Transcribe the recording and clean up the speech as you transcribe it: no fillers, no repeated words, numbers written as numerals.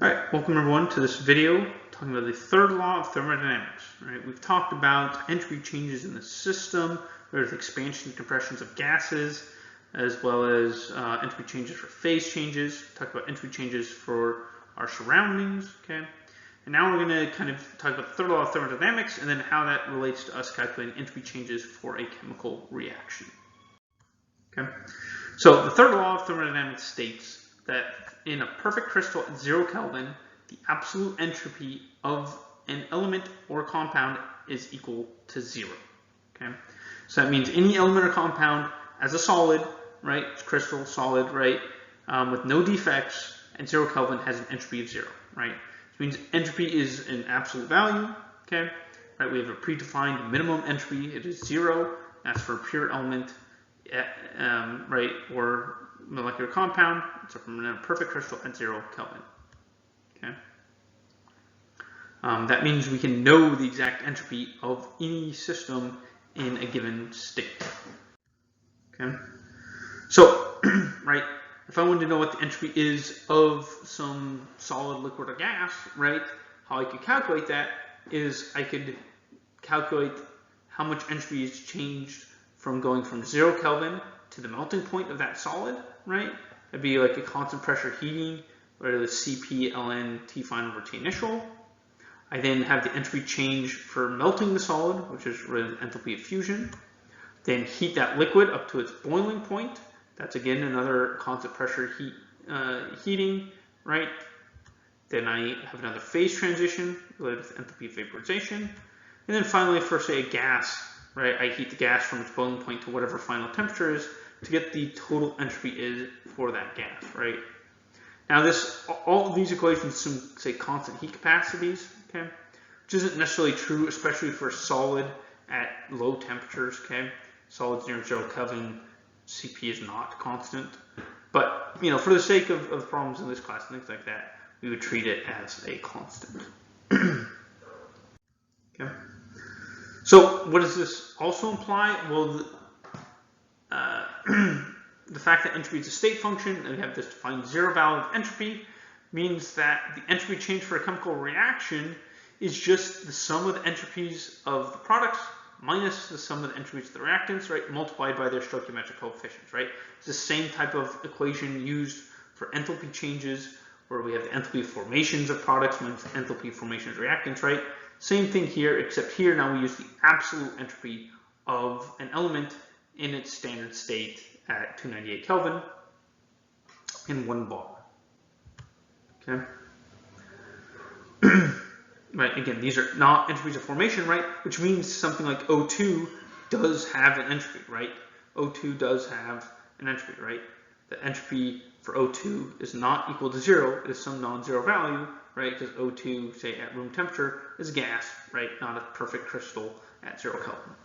Alright, welcome everyone to this video talking about the third law of thermodynamics. Right, we've talked about entropy changes in the system, there's expansion and compressions of gases, as well as entropy changes for phase changes. Talked about entropy changes for our surroundings, okay? And now we're going to kind of talk about the third law of thermodynamics and then how that relates to us calculating entropy changes for a chemical reaction. Okay, so the third law of thermodynamics states that in a perfect crystal at 0 Kelvin, the absolute entropy of an element or compound is equal to 0. Okay, so that means any element or compound as a solid, right, crystal, solid, right, with no defects at 0 Kelvin has an entropy of 0, right? Which means entropy is an absolute value, okay, right? We have a predefined minimum entropy, it is 0. That's for a pure element, right, or molecular compound. So from a perfect crystal at 0 Kelvin. Okay. That means we can know the exact entropy of any system in a given state. Okay. So, right, if I wanted to know what the entropy is of some solid, liquid, or gas, right, how I could calculate that is I could calculate how much entropy is changed from going from 0 Kelvin to the melting point of that solid, right? It'd be like a constant pressure heating, where the Cp ln T final over T initial. I then have the entropy change for melting the solid, which is really enthalpy of fusion. Then heat that liquid up to its boiling point. That's again another constant pressure heating, right? Then I have another phase transition related with enthalpy of vaporization. And then finally, for say a gas, right, I heat the gas from its boiling point to whatever final temperature is to get the total entropy is for that gas, right? Now all of these equations assume, say, constant heat capacities, okay? Which isn't necessarily true, especially for solid at low temperatures, okay? Solids near 0 Kelvin, Cp is not constant. But, you know, for the sake of the problems in this class and things like that, we would treat it as a constant. Okay. So what does this also imply? Well, the fact that entropy is a state function, and we have this defined zero value of entropy, means that the entropy change for a chemical reaction is just the sum of the entropies of the products minus the sum of the entropies of the reactants, right, multiplied by their stoichiometric coefficients, right? It's the same type of equation used for enthalpy changes, where we have the enthalpy formations of products minus enthalpy formations of reactants, right? Same thing here, except here now we use the absolute entropy of an element in its standard state at 298 Kelvin in 1 bar. Okay. Right, again, these are not entropies of formation, right? Which means something like O2 does have an entropy, right? O2 does have an entropy, right? The entropy for O2 is not equal to 0, it is some non-zero value, right? Because O2, say at room temperature, is a gas, right? Not a perfect crystal at 0 Kelvin.